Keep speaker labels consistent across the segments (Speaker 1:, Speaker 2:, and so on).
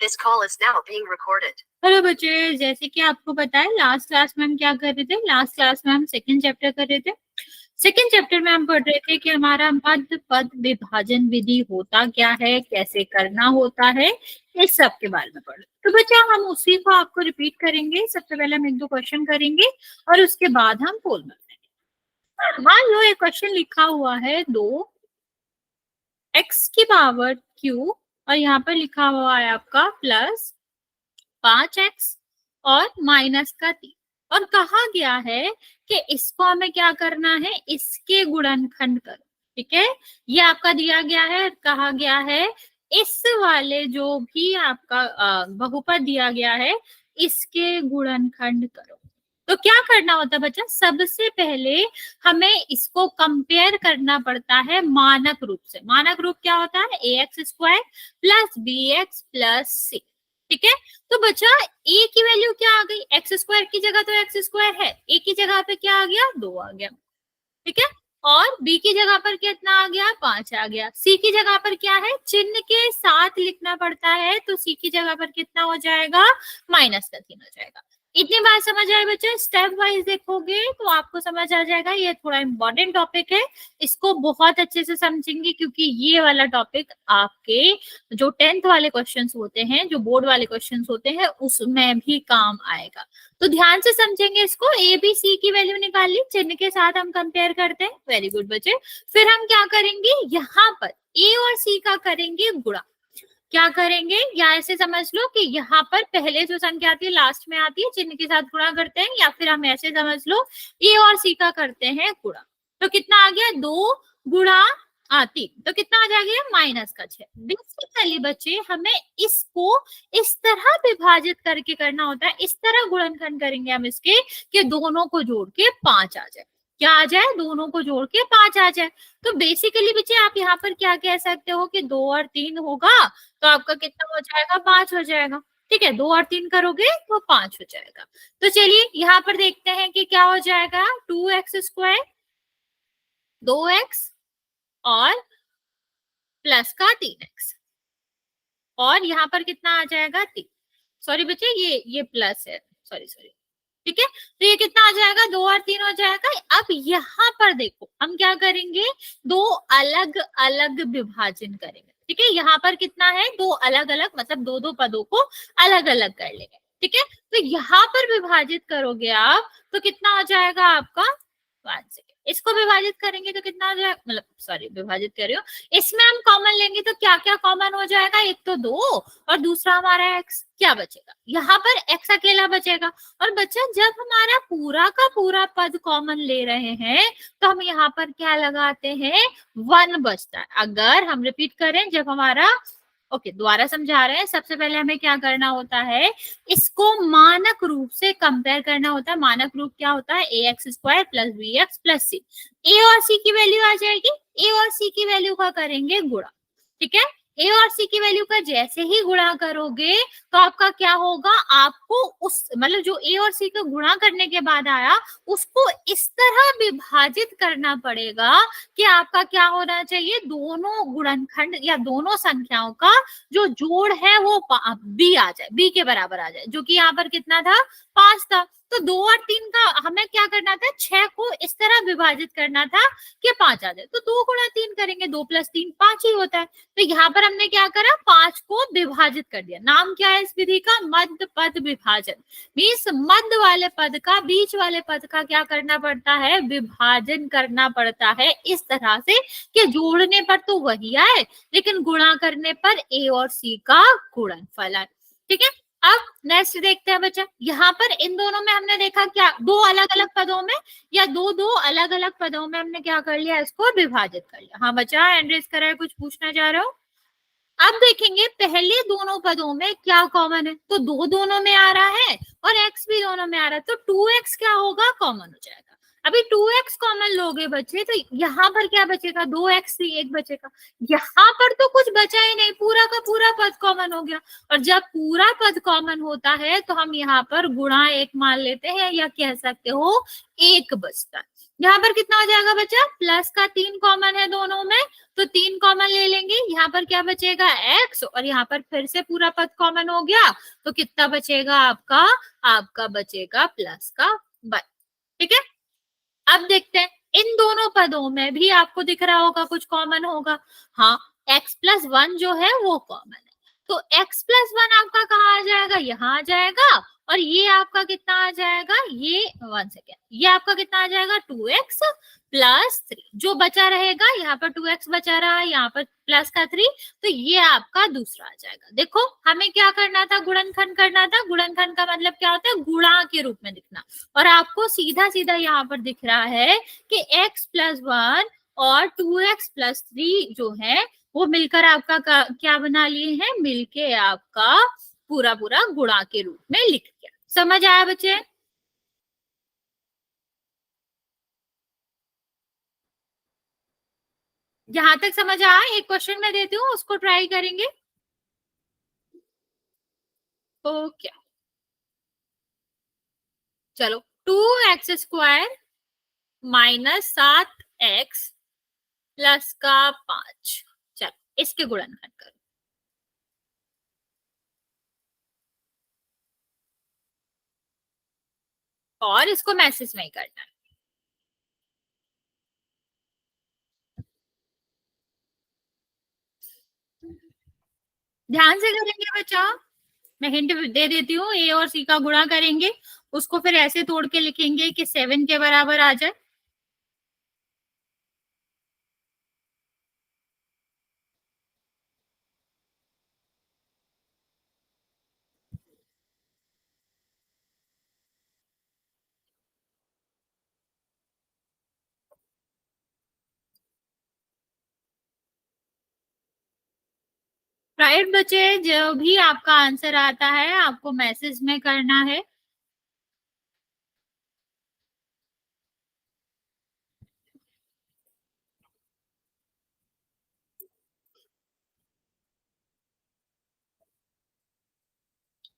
Speaker 1: This call is now being recorded. Hello बच्चे, जैसे कि आपको पता है लास्ट क्लास में हम क्या कर रहे थे। लास्ट क्लास में हम सेकंड चैप्टर कर रहे थे। सेकंड चैप्टर में हम पढ़ रहे थे कि हमारा मध्य पद विभाजन विधि होता क्या है, कैसे करना होता है, इस सब के बारे में पढ़ रहे। तो बच्चा हम उसी को आपको रिपीट करेंगे। सबसे पहले हम एक दो क्वेश्चन करेंगे और उसके बाद हम पोल बनाएंगे। मान लो एक क्वेश्चन लिखा हुआ है 2x की पावर q और यहाँ पर लिखा हुआ है आपका प्लस 5x और माइनस का 3 और कहा गया है कि इसको हमें क्या करना है, इसके गुणनखंड करो। ठीक है, ये आपका दिया गया है। कहा गया है इस वाले जो भी आपका बहुपद दिया गया है इसके गुणनखंड करो। तो क्या करना होता है बच्चा, सबसे पहले हमें इसको कंपेयर करना पड़ता है मानक रूप से। मानक रूप क्या होता है, ax² plus bx plus c। ठीक है, तो बच्चा a की वैल्यू क्या आ गई, x² की जगह तो x² है, a की जगह पे क्या आ गया, 2 आ गया। ठीक है, और b की जगह पर कितना आ गया, 5 आ गया। c की जगह पर क्या है, चिन्ह के साथ लिखना पड़ता है, तो c की जगह पर कितना हो जाएगा, माइनस का 3 हो जाएगा। इतनी बात समझ आए बच्चे, स्टेप वाइज देखोगे तो आपको समझ आ जाएगा। ये थोड़ा इंपॉर्टेंट टॉपिक है, इसको बहुत अच्छे से समझेंगे क्योंकि ये वाला टॉपिक आपके जो 10th वाले क्वेश्चंस होते हैं, जो बोर्ड वाले क्वेश्चंस होते हैं, उसमें भी काम आएगा। तो ध्यान से समझेंगे इसको। ए बी सी की वैल्यू निकाल ली, चिन्ह के साथ हम कंपेयर करते हैं। वेरी गुड बच्चे। फिर हम क्या करेंगे, यहाँ पर ए और सी का करेंगे गुणा। क्या करेंगे, या ऐसे समझ लो कि यहाँ पर पहले जो संख्या आती है लास्ट में आती है, चिन्ह के साथ गुणा करते हैं, या फिर हम ऐसे समझ लो ए और सी का करते हैं गुणा। तो कितना आ गया, 2 गुणा 3, तो कितना आ जाएगा, माइनस का 6। बेसिकली बच्चे हमें इसको इस तरह विभाजित करके करना होता है, इस तरह गुणनखंड करेंगे हम इसके कि दोनों को जोड़ के 5 आ जाए। क्या आ जाए, दोनों को जोड़ के 5 आ जाए। तो बेसिकली बच्चे आप यहाँ पर क्या कह सकते हो कि 2 और 3 होगा तो आपका कितना हो जाएगा, 5 हो जाएगा। ठीक है, 2 और 3 करोगे तो 5 हो जाएगा। तो चलिए यहाँ पर देखते हैं कि क्या हो जाएगा, 2x² 2x और प्लस का 3x और यहाँ पर कितना आ जाएगा, 3। सॉरी बच्चे, ये प्लस है, सॉरी सॉरी। ठीक है, तो ये कितना आ जाएगा, 2 और 3 हो जाएगा। अब यहाँ पर देखो हम क्या करेंगे, 2 अलग अलग विभाजन करेंगे। ठीक है, यहाँ पर कितना है, 2 अलग अलग, मतलब 2 पदों को अलग अलग कर लेंगे। ठीक है, तो यहाँ पर विभाजित करोगे आप तो कितना हो जाएगा आपका, 5 से। इसको विभाजित करेंगे तो कितना हो जाएगा, मतलब सॉरी विभाजित कर रही हूँ, इसमें हम कॉमन लेंगे तो क्या क्या कॉमन हो जाएगा, एक तो 2 और दूसरा हमारा x। क्या बचेगा, यहाँ पर x अकेला बचेगा। और बच्चा जब हमारा पूरा का पूरा पद कॉमन ले रहे हैं तो हम यहाँ पर क्या लगाते हैं, 1 बचता है। अगर हम रिपीट करें, जब हमारा दोबारा समझा रहे हैं। सबसे पहले हमें क्या करना होता है, इसको मानक रूप से कंपेयर करना होता है। मानक रूप क्या होता है, ax² plus bx plus c। a और c की वैल्यू आ जाएगी, a और c की वैल्यू का करेंगे गुणा। ठीक है, a और c की वैल्यू का जैसे ही गुणा करोगे तो आपका क्या होगा, आपको उस मतलब जो a और c का गुणा करने के बाद आया उसको इस तरह विभाजित करना पड़ेगा कि आपका क्या होना चाहिए, दोनों गुणनखंड या दोनों संख्याओं का जो जोड़ है वो b आ जाए, b के बराबर आ जाए, जो कि यहाँ पर कितना था, 5 था। तो 2 और 3 का हमें क्या करना था, 6 को इस तरह विभाजित करना था कि 5 आ जाए। तो 2 गुणा 3 करेंगे, 2 प्लस 3 5 ही होता है। तो यहाँ पर हमने क्या करा, 5 को विभाजित कर दिया। नाम क्या है इस विधि का, मध्य पद विभाजन। मीन्स मध्य वाले पद का बीच वाले पद का क्या करना पड़ता है, विभाजन करना पड़ता है इस तरह से कि जोड़ने पर तो वही आए लेकिन गुणा करने पर a और c का गुणनफल आए। ठीक है, अब नेक्स्ट देखते हैं बच्चा। यहाँ पर इन दोनों में हमने देखा क्या, 2 अलग अलग पदों में या दो अलग अलग पदों में हमने क्या कर लिया, इसको विभाजित कर लिया। हाँ बच्चा, हैंड रेज करा है, कुछ पूछना चाह रहे हो। अब देखेंगे पहले दोनों पदों में क्या कॉमन है, तो 2 दोनों में आ रहा है और x भी दोनों में आ रहा है, तो 2x क्या होगा, कॉमन हो जाएगा। अभी 2x कॉमन लोगे बच्चे तो यहाँ पर क्या बचेगा, 2x ही 1 बचेगा। यहाँ पर तो कुछ बचा ही नहीं, पूरा का पूरा पद कॉमन हो गया। और जब पूरा पद कॉमन होता है तो हम यहाँ पर गुणा 1 मान लेते हैं या कह सकते हो 1 बचता है। यहाँ पर कितना हो जाएगा बच्चा, प्लस का 3 कॉमन है दोनों में, तो 3 कॉमन ले लेंगे, यहाँ पर क्या बचेगा x, और यहाँ पर फिर से पूरा पद कॉमन हो गया, तो कितना बचेगा आपका, आपका बचेगा प्लस का 1। ठीक है, अब देखते हैं इन दोनों पदों में भी आपको दिख रहा होगा कुछ कॉमन होगा। हाँ, x+1 जो है वो कॉमन है, तो x+1 आपका कहाँ आ जाएगा, यहाँ आ जाएगा, और ये आपका कितना आ जाएगा, ये 1 सेकेंड, ये आपका कितना आ जाएगा 2x+3, जो बचा रहेगा यहाँ पर 2x बचा रहा है, यहाँ पर प्लस का 3, तो ये आपका दूसरा आ जाएगा। देखो हमें क्या करना था, गुणनखंड करना था, गुणनखंड का मतलब क्या होता है, गुणा के रूप में दिखना, और आपको सीधा सीधा यहाँ पर दिख रहा है कि x+1 और 2x+3 जो है वो मिलकर आपका क्या बना लिए हैं, मिलके आपका पूरा पूरा गुणा के रूप में लिख दिया। समझ आया बच्चे? जहां तक समझ आया, एक क्वेश्चन मैं देती हूँ, उसको ट्राई करेंगे। ओके, चलो, 2x² -7x प्लस का 5, चलो इसके गुणनखंड करो, और इसको मैसेज में ही करना है। ध्यान से करेंगे बच्चा, मैं हिंट दे देती हूँ, ए और सी का गुणा करेंगे, उसको फिर ऐसे तोड़ के लिखेंगे कि 7 के बराबर आ जाए। राइट बच्चे, जो भी आपका आंसर आता है आपको मैसेज में करना है।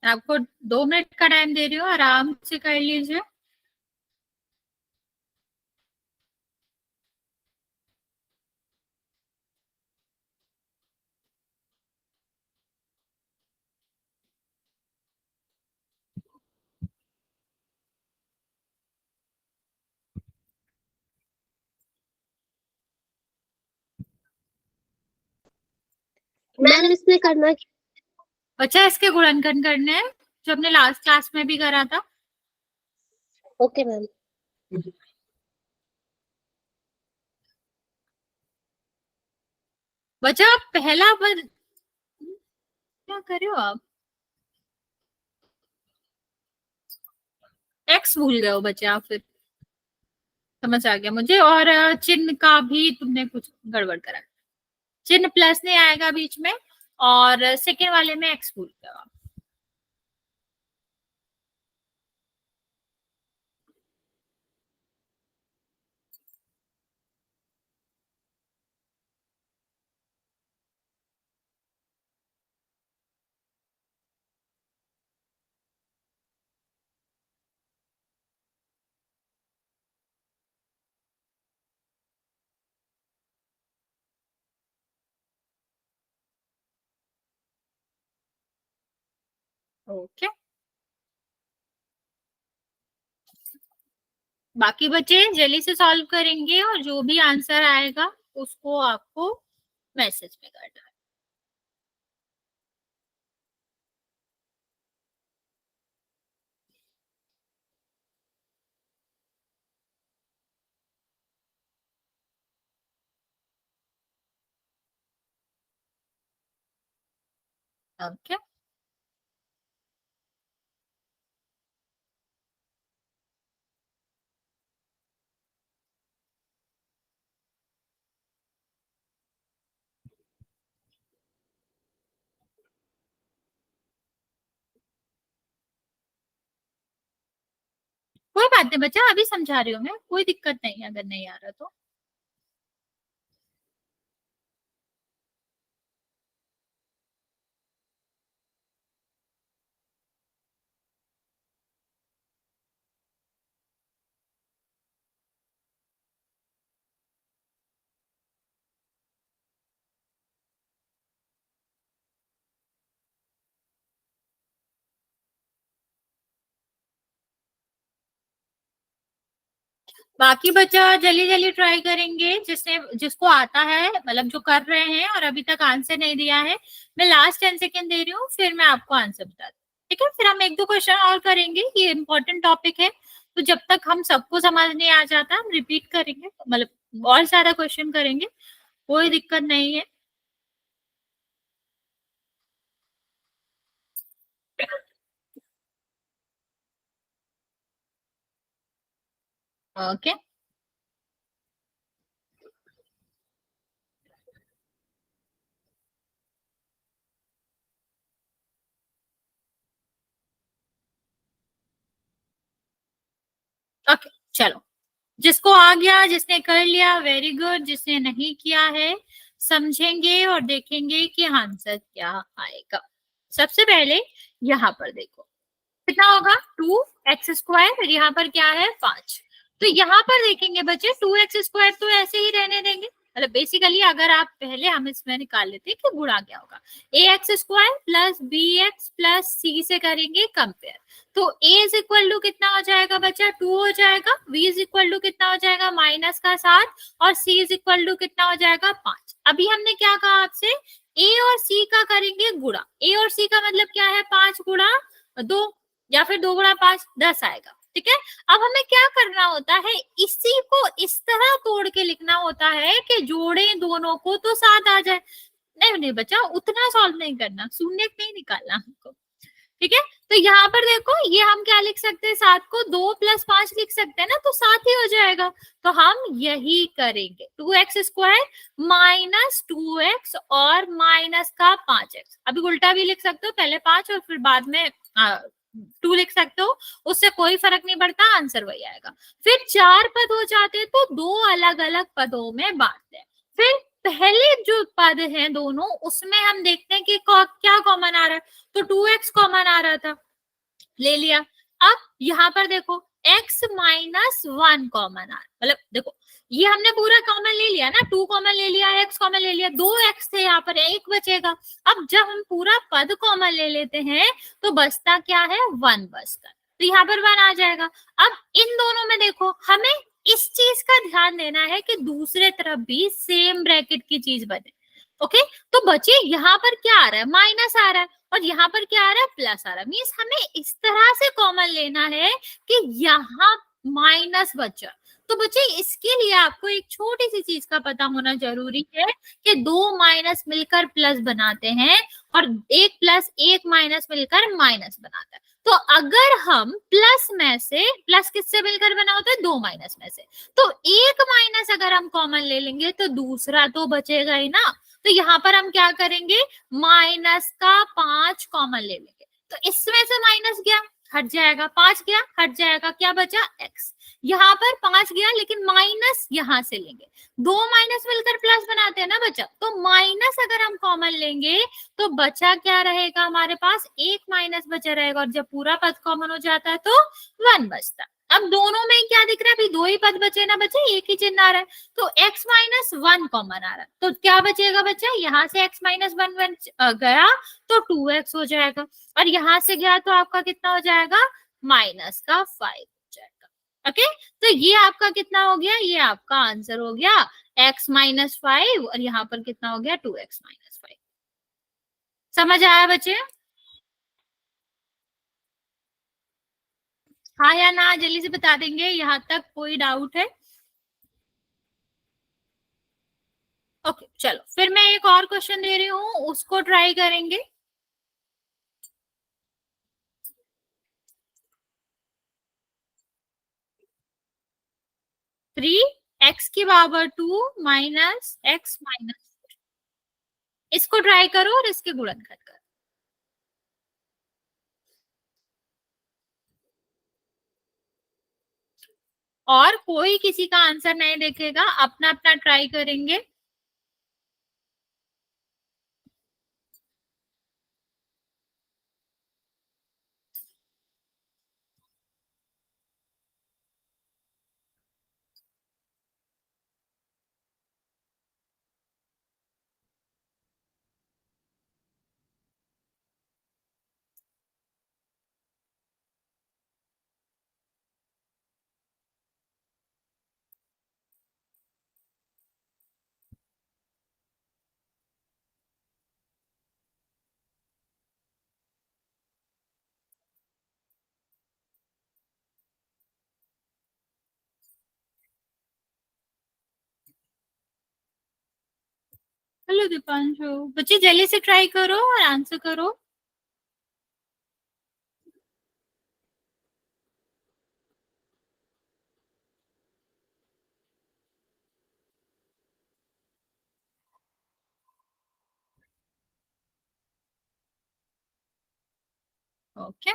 Speaker 1: आपको 2 मिनट का टाइम दे रही हूँ, आराम से कर लीजिए।
Speaker 2: मैम इसमें करना क्या?
Speaker 1: बच्चा इसके गुणनखंड करने हैं, जो हमने लास्ट क्लास में भी करा था।
Speaker 2: Okay ma'am.
Speaker 1: बच्चा पहला पद क्या कर रहे हो आप, एक्स भूल गए हो बच्चे आप फिर, समझ आ गया मुझे, और चिन्ह का भी तुमने कुछ गड़बड़ करा, चिन्ह प्लस नहीं आएगा बीच में, और सेकेंड वाले में एक्स भूल गए हो आप। ओके, बाकी बच्चे जल्दी से सॉल्व करेंगे, और जो भी आंसर आएगा उसको आपको मैसेज में करना है। ओके, कोई बात नहीं बच्चा, अभी समझा रही हूँ मैं, कोई दिक्कत नहीं है अगर नहीं आ रहा तो। बाकी बच्चा जल्दी जल्दी ट्राई करेंगे, जिसको आता है, मतलब जो कर रहे हैं और अभी तक आंसर नहीं दिया है। मैं लास्ट 10 सेकेंड दे रही हूँ, फिर मैं आपको आंसर बता दूँ। ठीक है, फिर हम एक दो क्वेश्चन और करेंगे, ये इंपॉर्टेंट टॉपिक है। तो जब तक हम सबको समझ नहीं आ जाता, हम रिपीट करेंगे, मतलब और ज्यादा क्वेश्चन करेंगे, कोई दिक्कत नहीं है। ओके, ओके, चलो। जिसको आ गया, जिसने कर लिया, वेरी गुड। जिसने नहीं किया है, समझेंगे और देखेंगे कि आंसर क्या आएगा। सबसे पहले यहाँ पर देखो, कितना होगा 2x² और यहाँ पर क्या है 5। तो यहाँ पर देखेंगे बच्चे, 2x² तो ऐसे ही रहने देंगे। मतलब बेसिकली अगर आप पहले हम इसमें निकाल लेते हैं कि गुणा क्या होगा, ax² plus bx plus c से करेंगे कंपेयर। तो a इज इक्वल टू कितना हो जाएगा बच्चा, 2 हो जाएगा। v इज इक्वल टू कितना हो जाएगा, -7। और c इज इक्वल टू कितना हो जाएगा, 5। अभी हमने क्या कहा आपसे, a और c का करेंगे गुणा। a और c का मतलब क्या है, 5 गुणा 2, या फिर 2 गुणा 5 10 आएगा। ठीक है, अब हमें क्या करना होता है, इसी को इस तरह तोड़ के लिखना होता है कि जोड़े दोनों को तो 7 आ जाए। नहीं नहीं बच्चा, उतना सॉल्व नहीं करना, शून्य नहीं निकालना हमको। ठीक है, तो यहाँ पर देखो, ये हम क्या लिख सकते हैं, 7 को 2 + 5 लिख सकते हैं ना, तो 7 ही हो जाएगा। तो हम यही करेंगे, 2x² -2x और माइनस का 5x। अभी उल्टा भी लिख सकते हो, पहले 5 और फिर बाद में 2 लिख सकते हो, उससे कोई फर्क नहीं पड़ता, आंसर वही आएगा। फिर 4 पद हो जाते तो 2 अलग अलग पदों में बांटते हैं। फिर पहले जो पद हैं दोनों, उसमें हम देखते हैं कि क्या कॉमन आ रहा है। तो 2x कॉमन आ रहा था, ले लिया। अब यहाँ पर देखो, x -1 कॉमन आ रहा, मतलब देखो, ये हमने पूरा कॉमन ले लिया ना, 2 कॉमन ले लिया, x कॉमन ले लिया, 2x थे, यहाँ पर 1 बचेगा। अब जब हम पूरा पद कॉमन ले लेते हैं, तो बचता क्या है, 1 बचता। तो यहाँ पर 1 आ जाएगा। अब इन दोनों में देखो, हमें इस चीज का ध्यान देना है कि दूसरे तरफ भी सेम ब्रैकेट की चीज बने। ओके, तो बच्चे यहाँ पर क्या आ रहा है, माइनस आ रहा है, और यहाँ पर क्या आ रहा है, प्लस आ रहा है। मीन्स हमें इस तरह से कॉमन लेना है कि यहाँ माइनस बचा। तो बच्चे इसके लिए आपको एक छोटी सी चीज का पता होना जरूरी है कि 2 माइनस मिलकर प्लस बनाते हैं, और 1 + 1 माइनस मिलकर माइनस बनाता है। तो अगर हम प्लस में से, प्लस किससे मिलकर बना होता है, 2 माइनस में से, तो 1 माइनस अगर हम कॉमन ले लेंगे तो दूसरा तो बचेगा ही ना। तो यहाँ पर हम क्या करेंगे, -5 कॉमन ले लेंगे। तो इसमें से माइनस गया, हट जाएगा, 5 गया, हट जाएगा, क्या बचा, x। यहाँ पर 5 गया, लेकिन माइनस यहाँ से लेंगे, 2 माइनस मिलकर प्लस बनाते हैं ना बच्चा, तो माइनस अगर हम कॉमन लेंगे तो बचा क्या रहेगा, हमारे पास 1 माइनस बचा रहेगा, और जब पूरा पद कॉमन हो जाता है तो 1 बचता। अब दोनों में क्या दिख रहा है, अभी 2 ही पद बचे ना बच्चे, एक ही चिन्ह आ रहा है। तो x -1 कॉमन आ रहा है, तो क्या बचेगा बच्चा, यहाँ से x -1 गया तो 2x हो जाएगा, और यहाँ से गया तो आपका कितना हो जाएगा, -5 हो जाएगा। ओके, तो ये आपका कितना हो गया, ये आपका आंसर हो गया x -5, और यहाँ पर कितना हो गया, 2x -5। समझ आया बच्चे, हाँ या ना, जल्दी से बता देंगे, यहाँ तक कोई डाउट है। ओके, चलो फिर मैं एक और क्वेश्चन दे रही हूँ, उसको ट्राई करेंगे। 3x⁻² -x इसको ट्राई करो और इसके गुणनखंड करो। और कोई किसी का आंसर नहीं देखेगा, अपना अपना ट्राई करेंगे। हेलो दीपांशु, बच्चे जल्दी से ट्राई करो और आंसर करो। ओके,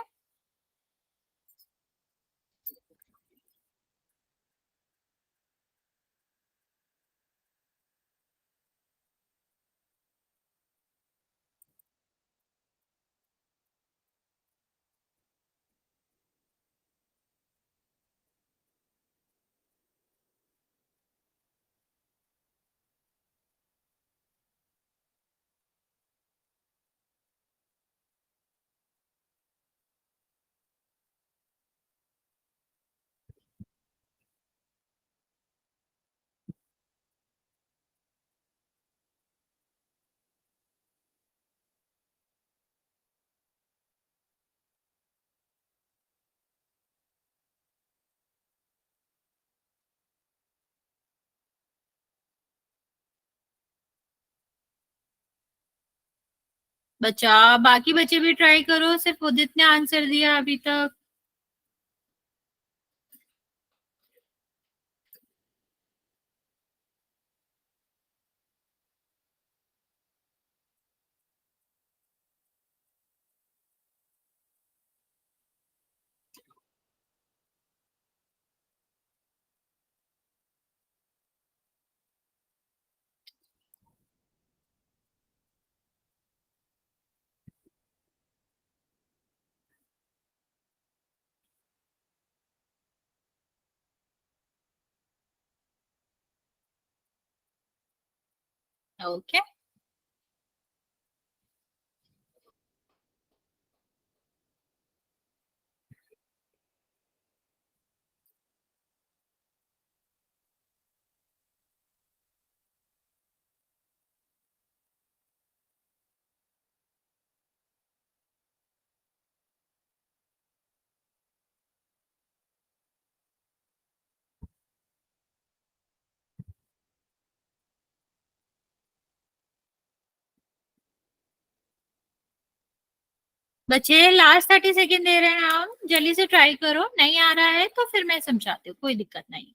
Speaker 1: बच्चा बाकी बच्चे भी ट्राई करो, सिर्फ उदित ने आंसर दिया अभी तक। ओके, बच्चे लास्ट 30 सेकेंड दे रहे हैं हम, जल्दी से ट्राई करो, नहीं आ रहा है तो फिर मैं समझाती हूँ, कोई दिक्कत नहीं।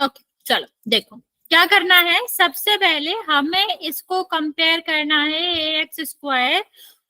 Speaker 1: ओके, चलो देखो क्या करना है। सबसे पहले हमें इसको कंपेयर करना है ए एक्स स्क्वायर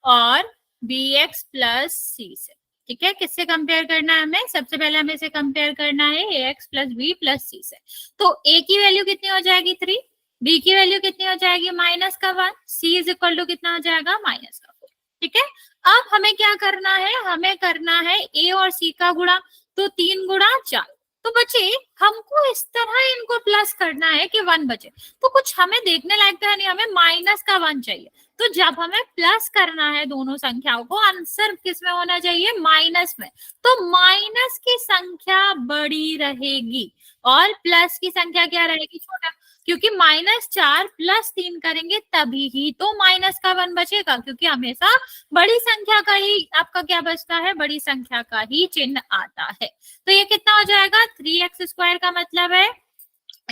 Speaker 1: और बी एक्स प्लस सी से। ठीक है, किससे कंपेयर करना है हमें? सबसे पहले हमें इसे कंपेयर करना है a x plus B plus c से। तो ए की वैल्यू कितनी हो जाएगी 3, बी की वैल्यू कितनी हो जाएगी -1, सी इज इक्वल टू कितना हो जाएगा -4। ठीक है, अब हमें क्या करना है? हमें करना है ए और सी का गुणा, तो 3 गुणा 4। तो बच्चे हमको इस तरह इनको प्लस करना है कि 1 बचे, तो कुछ हमें देखने लायक तो है नहीं, हमें -1 चाहिए। तो जब हमें प्लस करना है दोनों संख्याओं को, आंसर किस में होना चाहिए? माइनस में। तो माइनस की संख्या बड़ी रहेगी और प्लस की संख्या क्या रहेगी? छोटा, क्योंकि -4 प्लस 3 करेंगे तभी ही तो -1 बचेगा, क्योंकि हमेशा बड़ी संख्या का ही आपका क्या बचता है? बड़ी संख्या का ही चिन्ह आता है। तो ये कितना हो जाएगा? 3x² का मतलब है,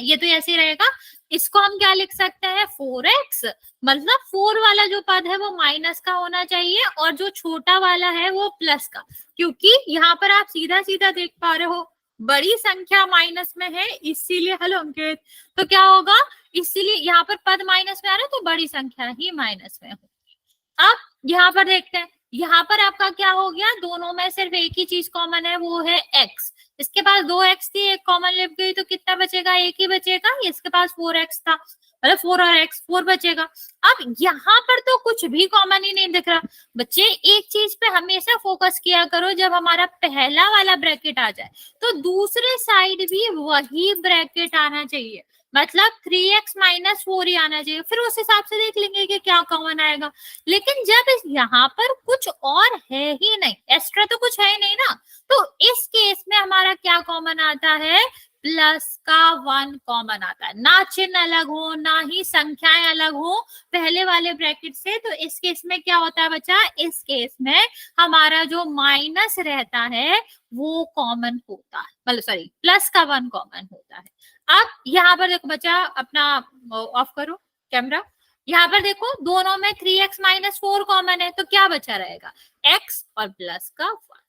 Speaker 1: ये तो ऐसे ही रहेगा। इसको हम क्या लिख सकते हैं? 4x, मतलब 4 वाला जो पद है वो माइनस का होना चाहिए और जो छोटा वाला है वो प्लस का, क्योंकि यहाँ पर आप सीधा सीधा देख पा रहे हो बड़ी संख्या माइनस में है, इसीलिए। हेलो अंकित, तो क्या होगा? इसीलिए यहाँ पर पद माइनस में आ रहा है, तो बड़ी संख्या ही माइनस में होगी। अब यहाँ पर देखते हैं, यहाँ पर आपका क्या हो गया? दोनों में सिर्फ एक ही चीज कॉमन है, वो है x। इसके पास 2x थी, एक कॉमन लिप गई तो कितना बचेगा? एक ही बचेगा। इसके पास 4x था, मतलब 4 और x 4 बचेगा। अब यहाँ पर तो कुछ भी कॉमन ही नहीं दिख रहा। बच्चे एक चीज पे हमेशा फोकस किया करो, जब हमारा पहला वाला ब्रैकेट आ जाए तो दूसरे साइड भी वही ब्रैकेट आना चाहिए, मतलब 3x माइनस 4 ही आना चाहिए, फिर उस हिसाब से देख लेंगे कि क्या कॉमन आएगा। लेकिन जब यहाँ पर कुछ और है ही नहीं, एक्स्ट्रा तो कुछ है ही नहीं ना, तो इस केस में हमारा क्या कॉमन आता है, प्लस का 1 कॉमन आता है। ना चिन्ह अलग हो ना ही संख्याएं अलग हो पहले वाले ब्रैकेट से, तो इस केस में क्या होता है बच्चा, इस केस में हमारा जो माइनस रहता है वो कॉमन होता है, मतलब सॉरी प्लस का 1 कॉमन होता है। अब यहाँ पर देखो बच्चा, अपना ऑफ करो कैमरा। यहाँ पर देखो दोनों में 3x माइनस 4 कॉमन है, तो क्या बचा रहेगा, x और प्लस का 1।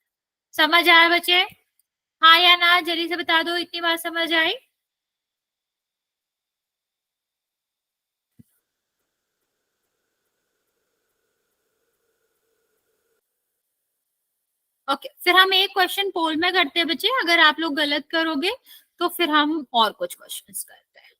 Speaker 1: समझ आया बच्चे, हाँ या ना, जल्दी से बता दो, इतनी बात समझ आई। ओके, फिर हम एक क्वेश्चन पोल में करते हैं बच्चे, अगर आप लोग गलत करोगे तो फिर हम और कुछ क्वेश्चंस करते हैं।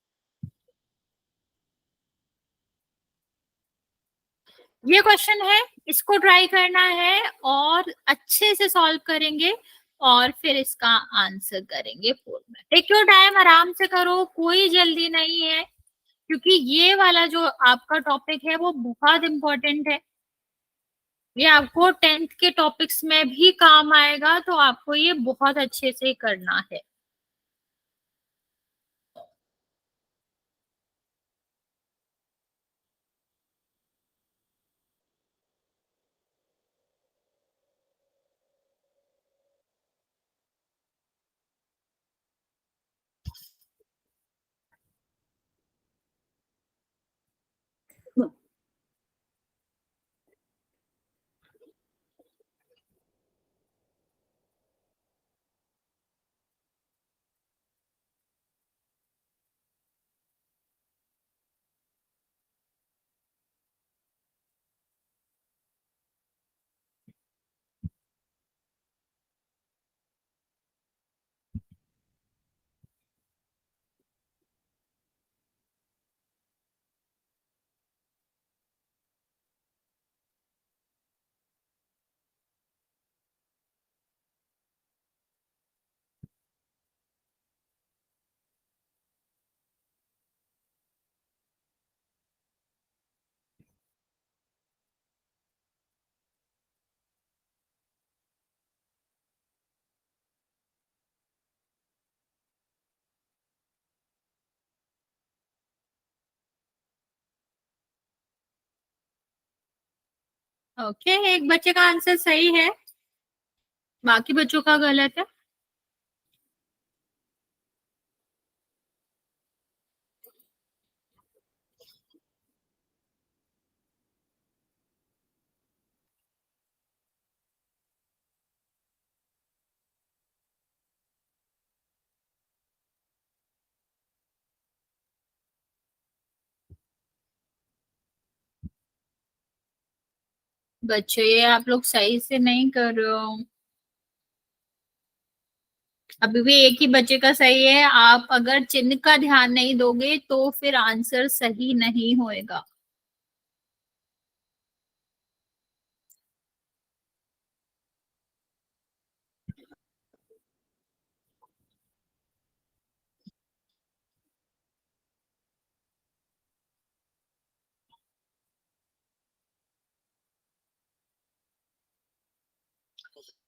Speaker 1: ये क्वेश्चन है, इसको ट्राई करना है और अच्छे से सॉल्व करेंगे और फिर इसका आंसर करेंगे पोल में। टेक योर टाइम, आराम से करो, कोई जल्दी नहीं है, क्योंकि ये वाला जो आपका टॉपिक है वो बहुत इंपॉर्टेंट है। ये आपको 10th के टॉपिक्स में भी काम आएगा, तो आपको ये बहुत अच्छे से करना है। ओके, एक बच्चे का आंसर सही है, बाकी बच्चों का गलत है। बच्चे ये आप लोग सही से नहीं कर रहे हो, अभी भी एक ही बच्चे का सही है। आप अगर चिन्ह का ध्यान नहीं दोगे तो फिर आंसर सही नहीं होएगा।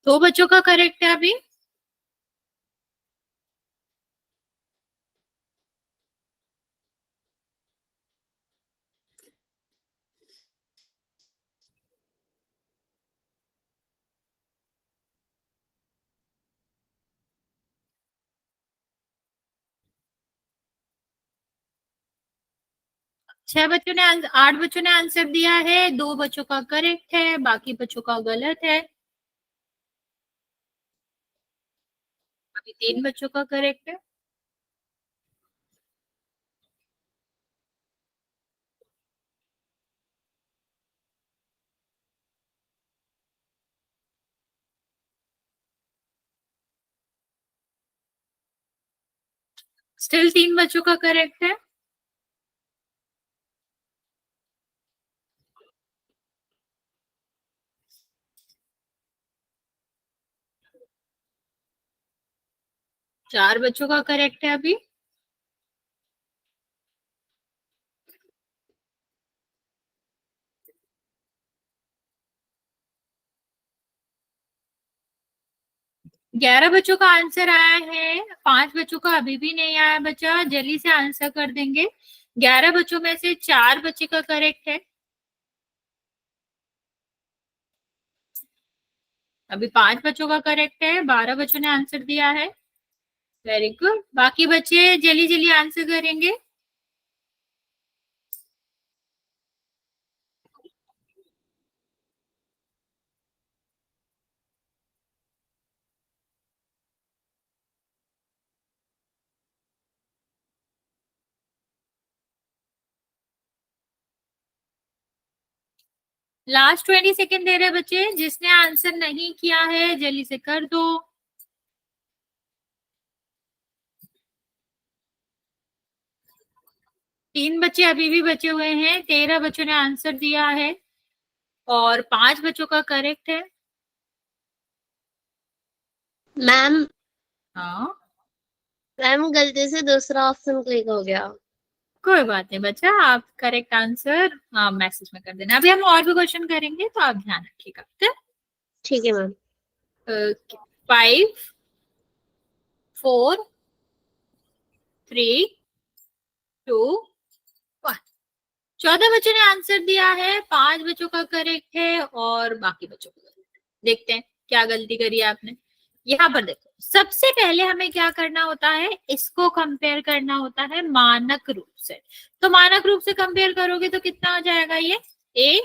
Speaker 1: दो बच्चों का करेक्ट है अभी। छह बच्चों ने 8 बच्चों ने आंसर दिया है, दो बच्चों का करेक्ट है, बाकी बच्चों का गलत है। अभी 3 बच्चों का करेक्ट है। स्टिल 3 बच्चों का करेक्ट है। 4 बच्चों का करेक्ट है अभी। ग्यारह बच्चों का आंसर आया है, 5 बच्चों का अभी भी नहीं आया बच्चा, जल्दी से आंसर कर देंगे। 11 बच्चों में से 4 बच्चे का करेक्ट है। अभी 5 बच्चों का करेक्ट है, 12 बच्चों ने आंसर दिया है। वेरी गुड, बाकी बच्चे जल्दी जल्दी आंसर करेंगे। लास्ट 20 सेकेंड दे रहे बच्चे, जिसने आंसर नहीं किया है जल्दी से कर दो। 3 बच्चे अभी भी बचे हुए हैं, 13 बच्चों ने आंसर दिया है और 5 बच्चों का करेक्ट है।
Speaker 2: मैम
Speaker 1: हाँ
Speaker 2: मैम गलती से दूसरा ऑप्शन क्लिक हो गया।
Speaker 1: कोई बात नहीं बच्चा, आप करेक्ट आंसर मैसेज में कर देना। अभी हम और भी क्वेश्चन करेंगे तो आप ध्यान रखिएगा, ठीक है?
Speaker 2: ठीक है मैम।
Speaker 1: 5 4 3 2 1। 14 बच्चों ने आंसर दिया है, 5 बच्चों का करेक्ट है और बाकी बच्चों का correct है। देखते हैं क्या गलती करी है आपने। यहाँ पर देखो, सबसे पहले हमें क्या करना होता है, इसको कंपेयर करना होता है मानक रूप से। तो मानक रूप से कंपेयर करोगे तो कितना हो जाएगा, ये ए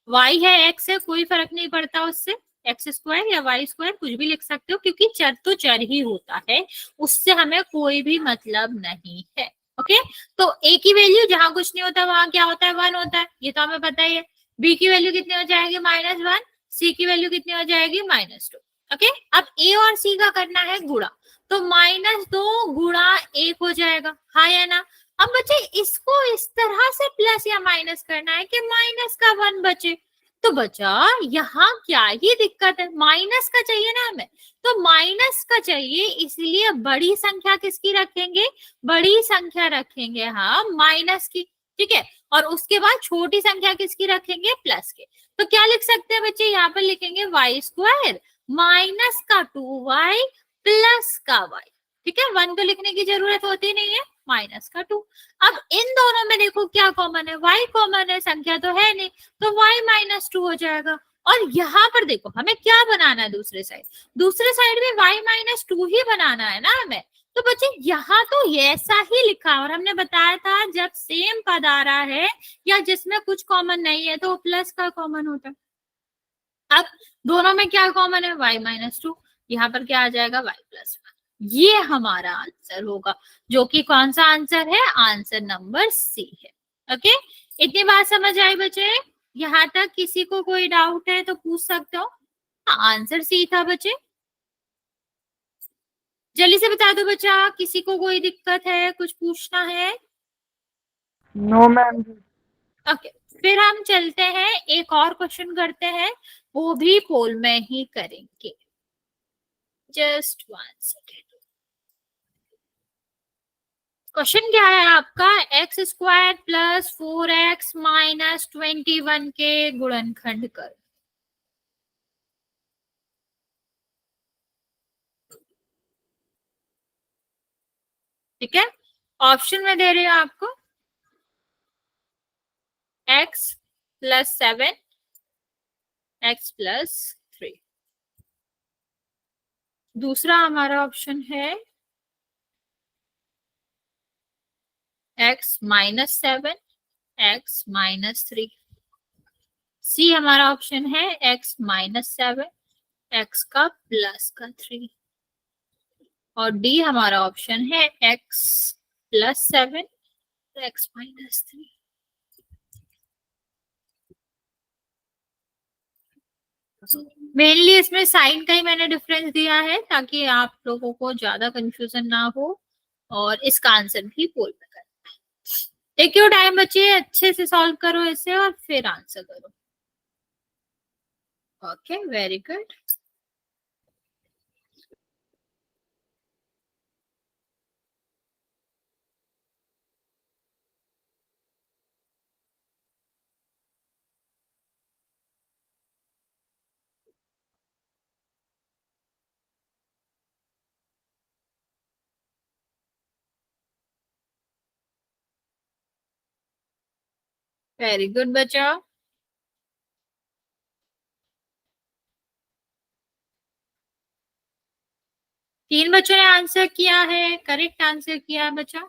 Speaker 1: वाई है एक्स है, कोई फर्क नहीं पड़ता उससे, एक्स स्क्वायर या वाई स्क्वायर कुछ भी लिख सकते हो, क्योंकि चर तो चर ही होता है, उससे हमें कोई भी मतलब नहीं है। ओके, तो ए की वैल्यू जहां कुछ नहीं होता वहां क्या होता है, 1 होता है, ये तो हमें पता ही है। बी की वैल्यू कितनी हो जाएगी, -1। सी की वैल्यू कितनी हो जाएगी, -2। ओके, अब ए और सी का करना है गुणा, तो -2 गुणा 1 हो जाएगा, हाँ या ना। अब बच्चे इसको इस तरह से प्लस या माइनस करना है कि माइनस का 1 बचे। तो बचा यहाँ क्या ही दिक्कत है, माइनस का चाहिए ना हमें, तो माइनस का चाहिए, इसलिए बड़ी संख्या किसकी रखेंगे, बड़ी संख्या रखेंगे हम माइनस की, ठीक है। और उसके बाद छोटी संख्या किसकी रखेंगे, प्लस के। तो क्या लिख सकते हैं बच्चे, यहाँ पर लिखेंगे वाई स्क्वायर माइनस का 2y प्लस का y, ठीक है। 1 को लिखने की जरूरत होती नहीं है, माइनस का 2। अब इन दोनों में देखो क्या कॉमन है, y कॉमन है, संख्या तो है नहीं, तो y -2 हो जाएगा। और यहाँ पर देखो हमें क्या बनाना है, दूसरे साइड, दूसरे साइड में y -2 ही बनाना है ना हमें। तो बच्चे यहाँ तो ऐसा ही लिखा, और हमने बताया था जब सेम पद आ रहा है या जिसमें कुछ कॉमन नहीं है तो प्लस का कॉमन होता है। अब दोनों में क्या कॉमन है, y -2, यहाँ पर क्या आ जाएगा, y +1। ये हमारा आंसर होगा, जो कि कौन सा आंसर है, आंसर नंबर सी है। ओके, इतनी बात समझ आई बच्चे, यहाँ तक किसी को कोई डाउट है तो पूछ सकते हो। आंसर सी था बच्चे, जल्दी से बता दो बच्चा, किसी को कोई दिक्कत है, कुछ पूछना है?
Speaker 3: No ma'am.
Speaker 1: ओके, फिर हम चलते हैं, एक और क्वेश्चन करते हैं, वो भी पोल में ही करेंगे। Just 1 second. क्वेश्चन क्या है आपका, x² + 4x - 21 के गुणनखंड कर। ठीक है, ऑप्शन में दे रहे हो आपको, x + 7 x + 3। दूसरा हमारा ऑप्शन है x - 7 x - 3। सी हमारा ऑप्शन है x - 7 x का प्लस का 3। और डी हमारा ऑप्शन है x + 7 x - 3। मेनली इसमें साइन का ही मैंने डिफरेंस दिया है, ताकि आप लोगों को ज्यादा कंफ्यूजन ना हो, और इसका आंसर भी पोल में करना है। टेक योर टाइम बच्चे, अच्छे से सॉल्व करो इसे और फिर आंसर करो। Okay, very good. Very good बच्चा। तीन बच्चों ने आंसर किया है, करेक्ट आंसर किया बच्चा।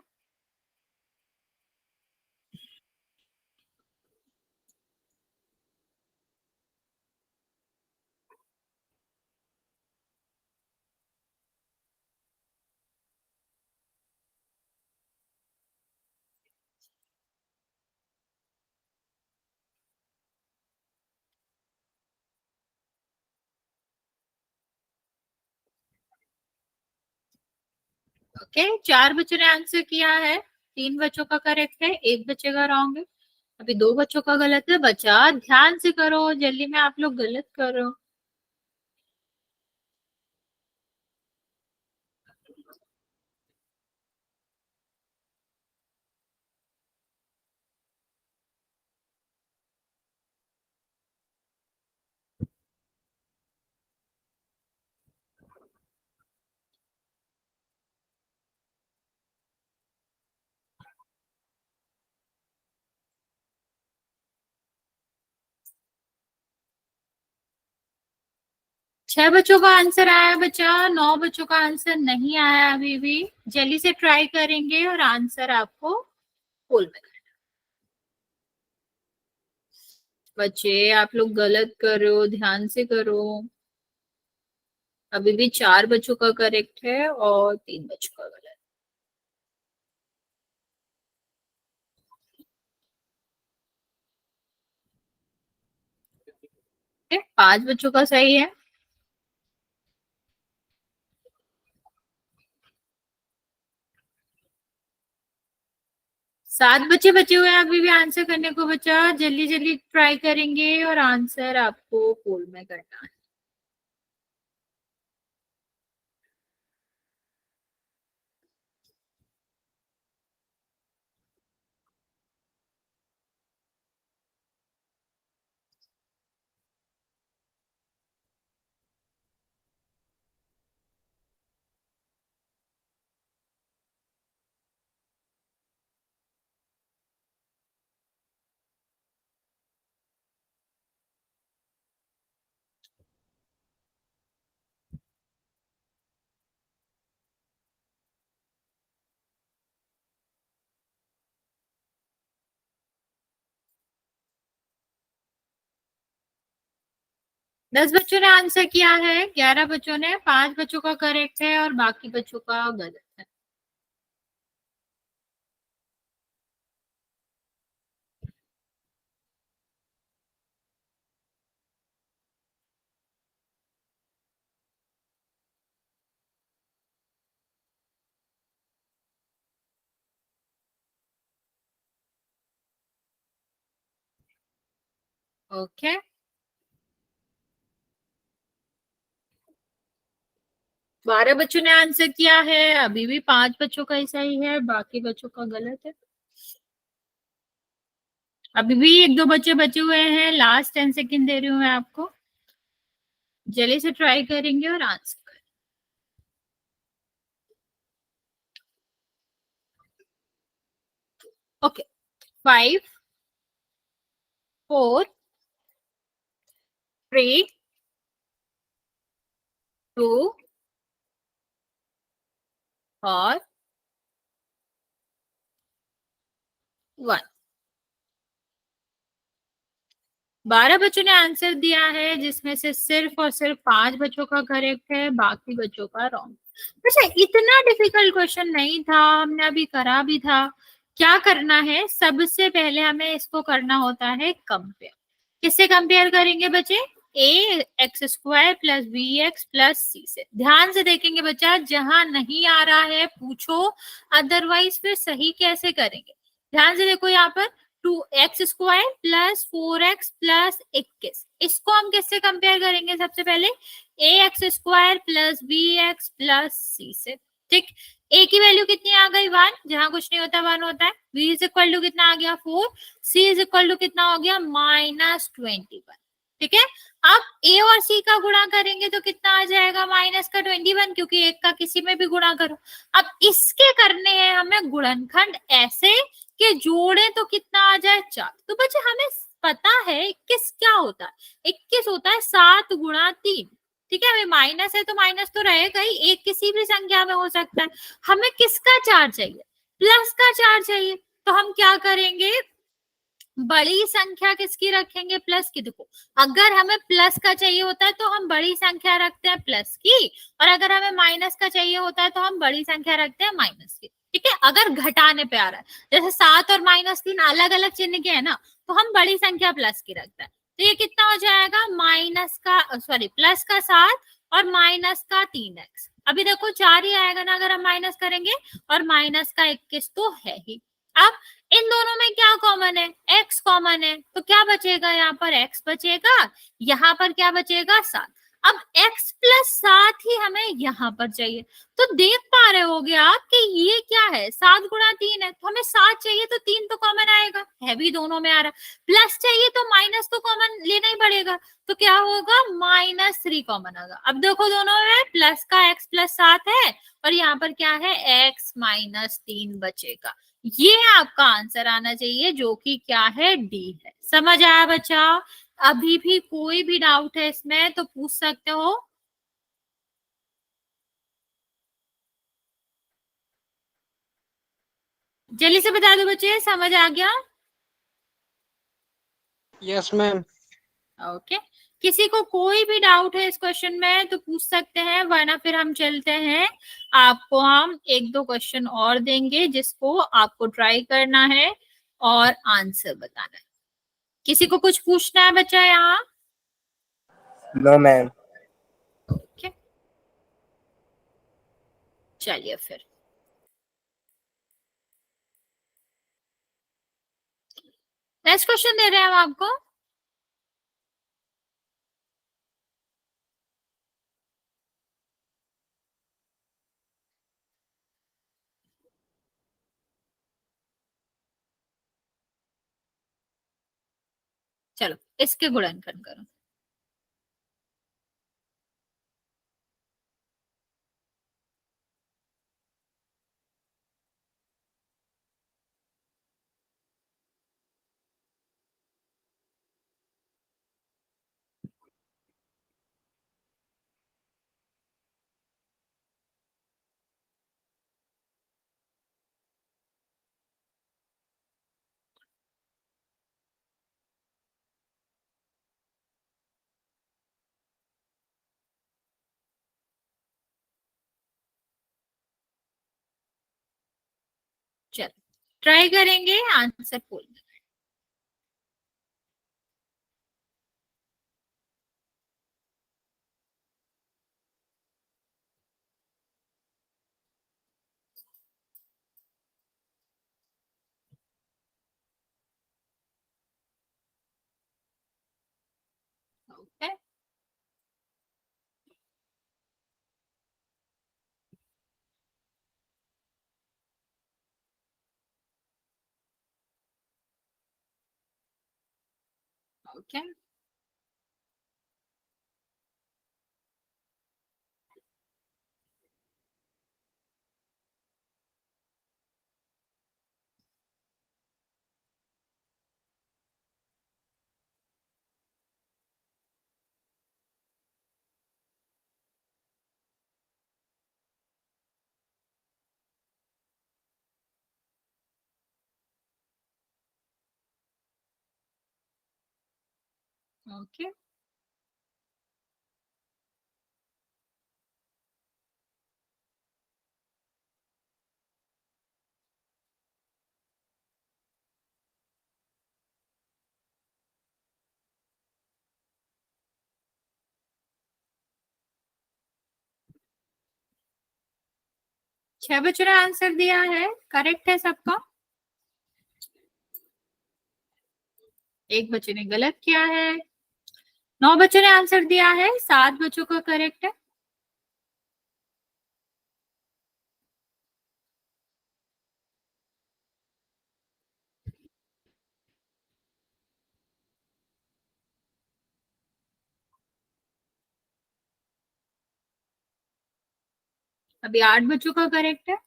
Speaker 1: ओके, चार बच्चों ने आंसर किया है, तीन बच्चों का करेक्ट है, एक बच्चे का रॉन्ग है, अभी दो बच्चों का गलत है। बच्चा ध्यान से करो, जल्दी में आप लोग गलत करो। 6 बच्चों का आंसर आया बच्चा, 9 बच्चों का आंसर नहीं आया अभी भी। जल्दी से ट्राई करेंगे और आंसर आपको पोल में करना। बच्चे आप लोग गलत करो, ध्यान से करो। अभी भी 4 बच्चों का करेक्ट है और 3 बच्चों का गलत है। 5 बच्चों का सही है। 7 बच्चे बचे हुए हैं अभी भी आंसर करने को बच्चा, जल्दी जल्दी ट्राई करेंगे और आंसर आपको पोल में करना है। दस बच्चों ने आंसर किया है, 11 बच्चों ने, 5 बच्चों का करेक्ट है और बाकी बच्चों का गलत है। ओके, 12 बच्चों ने आंसर किया है, अभी भी 5 बच्चों का ही सही है, बाकी बच्चों का गलत है। अभी भी एक दो बच्चे बचे हुए हैं, लास्ट 10 सेकेंड दे रही हूँ मैं आपको, जल्दी से ट्राई करेंगे और आंसर करेंगे। ओके, 5 4 3 2 और 1। 12 बच्चों ने आंसर दिया है, जिसमें से सिर्फ और सिर्फ 5 बच्चों का करेक्ट है, बाकी बच्चों का रॉन्ग। अच्छा, इतना डिफिकल्ट क्वेश्चन नहीं था, हमने अभी करा भी था। क्या करना है, सबसे पहले हमें इसको करना होता है कंपेयर। किससे कंपेयर करेंगे बच्चे? A x square plus b x plus c से। ध्यान से देखेंगे बच्चा, जहां नहीं आ रहा है पूछो, अदरवाइज फिर सही कैसे करेंगे। ध्यान से देखो यहाँ पर 2x² प्लस 4x प्लस 21, इसको हम किससे कंपेयर करेंगे? सबसे पहले ax² plus bx plus c से। ठीक, a की वैल्यू कितनी आ गई 1, जहां कुछ नहीं होता 1 होता है। b इज इक्वल टू कितना आ गया 4, c इज इक्वल टू कितना हो गया -21। ठीक है, अब a और c का गुणा करेंगे तो कितना आ जाएगा माइनस का 21, क्योंकि एक का किसी में भी गुणा करो। अब इसके करने हैं हमें गुणनखंड ऐसे के जोड़े तो कितना आ जाए 4। तो बच्चे हमें पता है 21 क्या होता है, 21 होता है 7 गुणा 3। ठीक है, हमें माइनस है तो माइनस तो रहेगा ही, एक किसी भी संख्या में हो सकता है। हमें किसका 4 चाहिए, प्लस का 4 चाहिए। तो हम क्या करेंगे, बड़ी संख्या किसकी रखेंगे, प्लस की। देखो अगर हमें प्लस का चाहिए होता है तो हम बड़ी संख्या रखते हैं प्लस की, और अगर हमें माइनस का चाहिए होता है तो हम बड़ी संख्या रखते हैं माइनस की। ठीक है, अगर घटाने पे आ रहा है, जैसे 7 और -3 अलग अलग चिन्ह के है ना, तो हम बड़ी संख्या प्लस की रखते हैं। तो ये कितना हो जाएगा, माइनस का सॉरी प्लस का 7 और माइनस का 3x। अभी देखो 4 ही आएगा ना अगर हम माइनस करेंगे, और माइनस का 21 तो है ही। अब इन दोनों में क्या कॉमन है, x कॉमन है, तो क्या बचेगा, यहाँ पर x बचेगा, यहाँ पर क्या बचेगा 7। अब x प्लस 7 ही हमें यहाँ पर चाहिए। तो देख पा रहे होगे आप कि ये क्या है, 7 गुणा 3 है, तो हमें 7 चाहिए तो 3 तो कॉमन आएगा, है भी दोनों में आ रहा। प्लस चाहिए तो माइनस तो कॉमन लेना ही पड़ेगा, तो क्या होगा, -3 कॉमन आएगा। अब देखो दोनों में प्लस का x प्लस 7 है, और यहाँ पर क्या है, x -3 बचेगा। ये आपका आंसर आना चाहिए, जो कि क्या है, डी है। समझ आया बच्चा? अभी भी कोई भी डाउट है इसमें तो पूछ सकते हो। जल्दी से बता दो बच्चे, समझ आ गया?
Speaker 3: Yes ma'am.
Speaker 1: ओके, किसी को कोई भी डाउट है इस क्वेश्चन में तो पूछ सकते हैं, वरना फिर हम चलते हैं। आपको हम एक दो क्वेश्चन और देंगे जिसको आपको ट्राई करना है और आंसर बताना है। किसी को कुछ पूछना है बच्चा यहाँ?
Speaker 3: No ma'am.
Speaker 1: ओके, चलिए फिर नेक्स्ट क्वेश्चन दे रहे हैं हम आपको। चलो इसके गुणनखंड करो। चलो ट्राई करेंगे आंसर बोलने। ओके, ओके, ओके, 6 बच्चों ने आंसर दिया है, करेक्ट है सबका। एक बच्चे ने गलत किया है। 9 बच्चों ने आंसर दिया है, 7 बच्चों का करेक्ट है। अभी 8 बच्चों का करेक्ट है।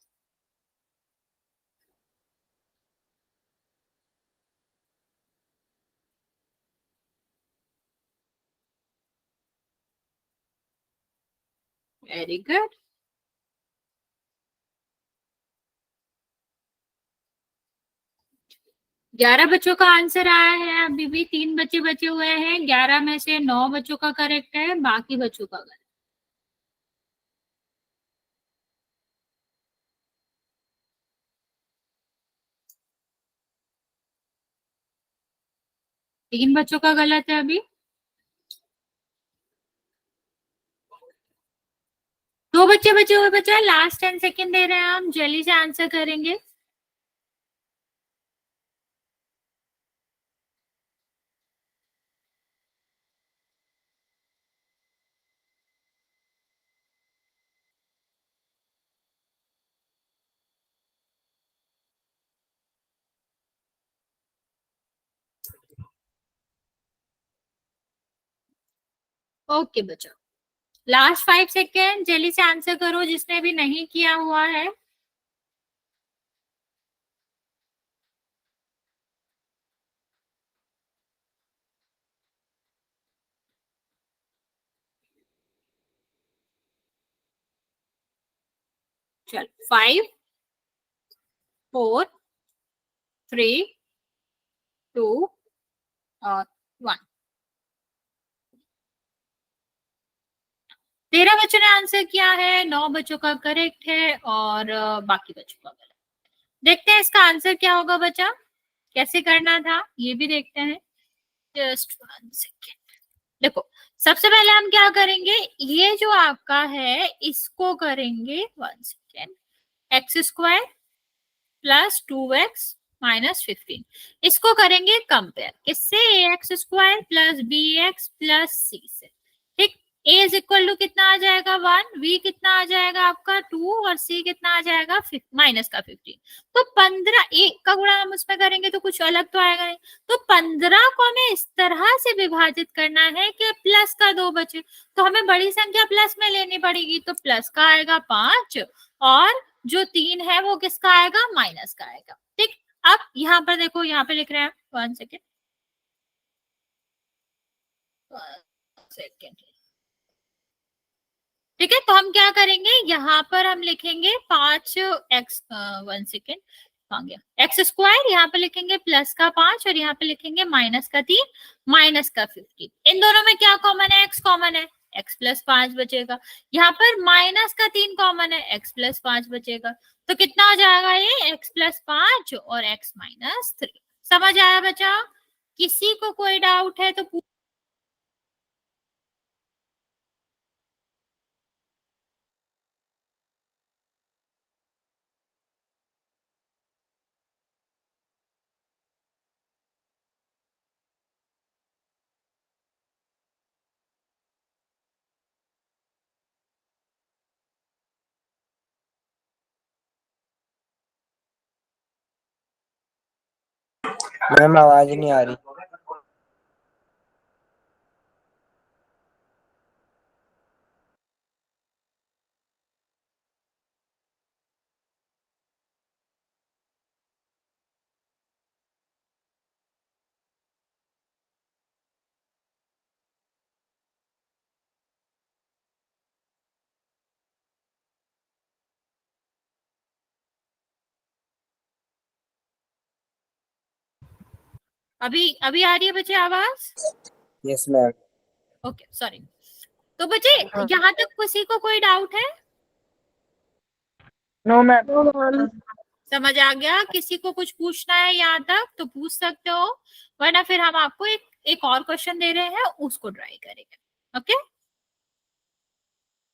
Speaker 1: Very good. ग्यारह बच्चों का आंसर आया है। अभी भी 3 बच्चे बचे हुए हैं। 11 में से 9 बच्चों का करेक्ट है, बाकी बच्चों का गलत। तीन बच्चों का गलत है अभी। 2 बच्चे बचे हुए बच्चे, लास्ट 10 सेकेंड दे रहे हैं हम, जल्दी से आंसर करेंगे। ओके बच्चों, लास्ट 5 सेकेंड, जल्दी से आंसर करो जिसने भी नहीं किया हुआ है। चल 5 4 3 2 और 1। 13 बच्चों ने आंसर किया है, 9 बच्चों का करेक्ट है और बाकी बच्चों का गलत। देखते हैं इसका आंसर क्या होगा बच्चा, कैसे करना था ये भी देखते हैं। Just 1 second. देखो, सबसे पहले हम क्या करेंगे, ये जो आपका है इसको करेंगे 1 second, x square plus 2x minus 15, इसको करेंगे कंपेयर किससे, a x square plus b x plus c से। ठीक, a इज इक्वल टू कितना आ जाएगा 1, v कितना आ जाएगा आपका 2 और c कितना आ जाएगा माइनस का 15। तो 15 एक का गुणा हम उसमें करेंगे तो कुछ अलग तो आएगा नहीं। तो 15 को हमें इस तरह से विभाजित करना है कि प्लस का 2 बचे, तो हमें बड़ी संख्या प्लस में लेनी पड़ेगी, तो प्लस का आएगा 5 और जो 3 है वो किसका आएगा, माइनस का आएगा। ठीक, अब यहाँ पर देखो, यहाँ पे लिख रहे हैं 1 सेकेंड, ठीक है। तो हम क्या करेंगे, यहाँ पर हम लिखेंगे 5x 1 सेकेंड आ गया, एक्स स्क्वायर, यहाँ पे लिखेंगे प्लस का 5 और यहाँ पे लिखेंगे माइनस का 3 माइनस का 15। इन दोनों में क्या कॉमन है, x कॉमन है, x प्लस 5 बचेगा। यहाँ पर माइनस का 3 कॉमन है, x प्लस 5 बचेगा। तो कितना हो जाएगा ये, x प्लस 5 और x माइनस 3। समझ आया बच्चा? किसी को कोई डाउट है तो
Speaker 3: मैम आवाज नहीं आ रही।
Speaker 1: अभी अभी आ रही है बच्चे आवाज?
Speaker 3: Yes ma'am.
Speaker 1: Okay sorry. तो बच्चे यहाँ तक किसी को कोई डाउट है?
Speaker 3: No ma'am.
Speaker 1: समझ आ गया? किसी को कुछ पूछना है यहाँ तक तो पूछ सकते हो, वरना फिर हम आपको एक और क्वेश्चन दे रहे हैं उसको ट्राई करेंगे। ओके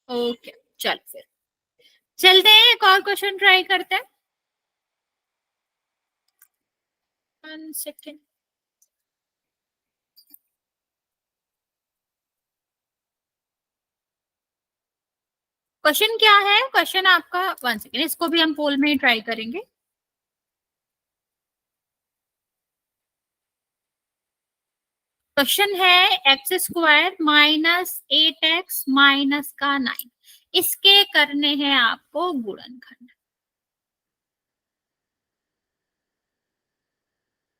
Speaker 1: ओके, चल फिर चलते हैं, एक और क्वेश्चन ट्राई करते हैं। 1 सेकेंड। क्वेश्चन क्या है, क्वेश्चन आपका 1 सेकेंड, इसको भी हम पोल में ही ट्राई करेंगे। क्वेश्चन है x square minus 8x minus का 9, इसके करने हैं आपको गुणनखंड।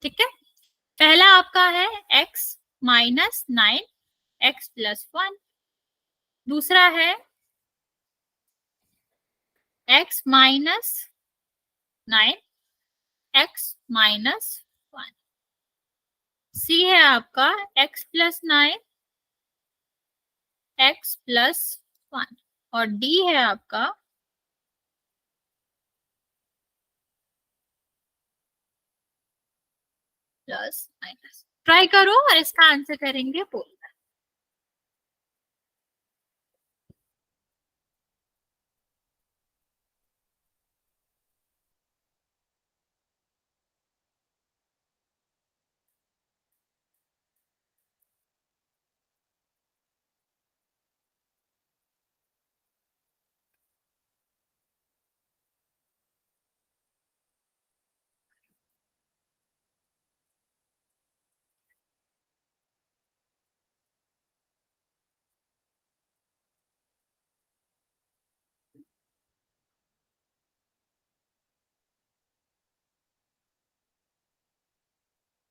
Speaker 1: ठीक है, पहला आपका है x माइनस 9 x प्लस 1, दूसरा है x माइनस 9 x माइनस 1। सी है आपका x प्लस 9 x प्लस 1 और डी है आपका प्लस माइनस। ट्राई करो और इसका आंसर करेंगे बोल।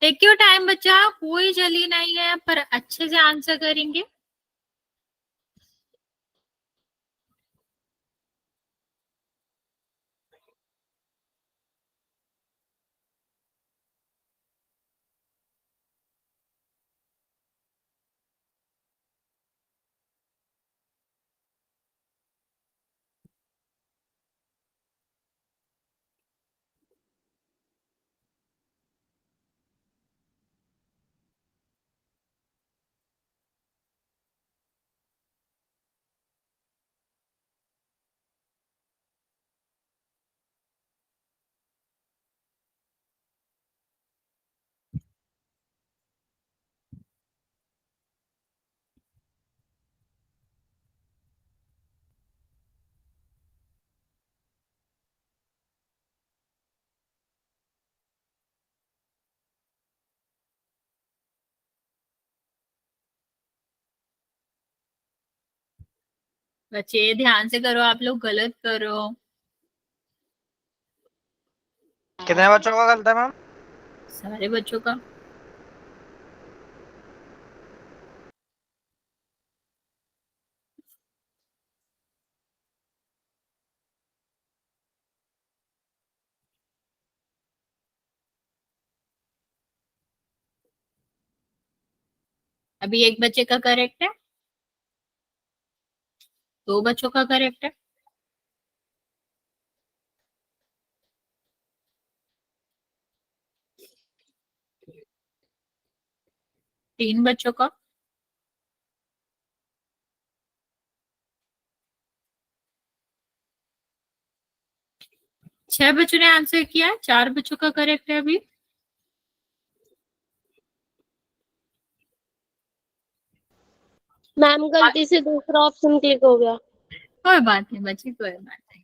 Speaker 1: टेक योर टाइम बच्चा, कोई जल्दी नहीं है पर अच्छे से आंसर करेंगे। बच्चे ध्यान से करो, आप लोग गलत करो।
Speaker 4: कितने बच्चों का गलत है मैम?
Speaker 1: सारे बच्चों का। अभी एक बच्चे का करेक्ट है, दो बच्चों का करेक्ट है, तीन बच्चों का, छह बच्चों ने आंसर किया, चार बच्चों का करेक्ट है अभी।
Speaker 2: मैम गलती से दूसरा ऑप्शन क्लिक हो गया।
Speaker 1: कोई बात नहीं बच्चे, कोई बात नहीं।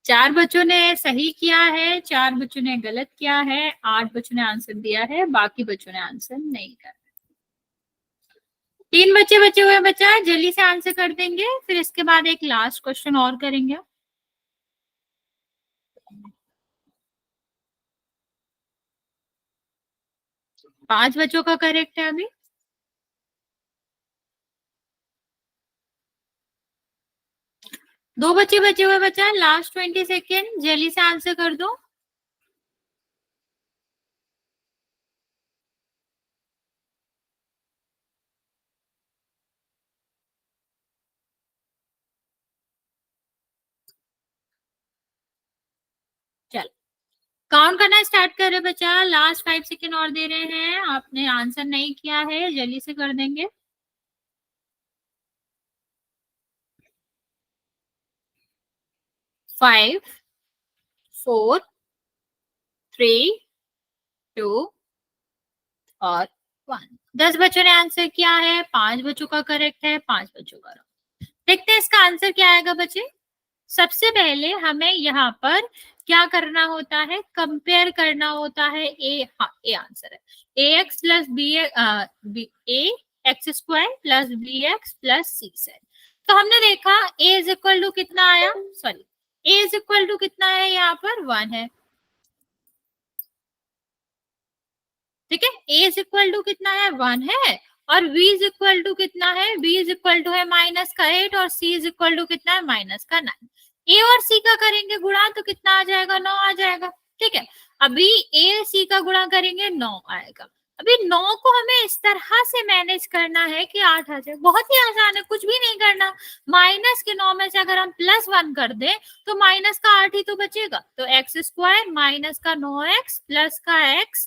Speaker 1: चार बच्चों ने सही किया है, चार बच्चों ने गलत किया है, आठ बच्चों ने आंसर दिया है, बाकी बच्चों ने आंसर नहीं किया। तीन बच्चे बचे हुए बच्चा, जल्दी से आंसर कर देंगे, फिर इसके बाद एक लास्ट क्वेश्चन और करेंगे। पांच बच्चों का करेक्ट है अभी। दो बच्चे बचे हुए बच्चा, लास्ट 20 सेकेंड, जल्दी से आंसर कर दो। चल काउंट करना स्टार्ट कर रहे बच्चा, लास्ट 5 सेकेंड और दे रहे हैं, आपने आंसर नहीं किया है जल्दी से कर देंगे। 5 4 3 2 और 1। 10 बच्चों ने आंसर किया है, पांच बच्चों का करेक्ट है, पांच बच्चों का रॉन्ग। देखते हैं इसका आंसर क्या आएगा बच्चे। सबसे पहले हमें यहाँ पर क्या करना होता है, कंपेयर करना होता है। ए, हाँ ए आंसर है, a x plus b a x square plus b x plus c से। तो हमने देखा ए इज इक्वल टू कितना आया, sorry A is equal to कितना है, यहाँ पर 1 है, ठीक है। ए इज इक्वल टू कितना है, 1 है, और v इज इक्वल टू कितना है, v इज इक्वल टू है -8 और c इज इक्वल टू कितना है, -9। ए और सी का करेंगे गुणा तो कितना आ जाएगा, 9 आ जाएगा। ठीक है, अभी ए सी का गुणा करेंगे 9 आएगा। अभी 9 को हमें इस तरह से मैनेज करना है कि 8 आ जाए। बहुत ही आसान है, कुछ भी नहीं करना। माइनस के 9 में से अगर हम +1 कर दें तो माइनस का 8 ही तो बचेगा। तो एक्स स्क्वायर माइनस का 9x प्लस का x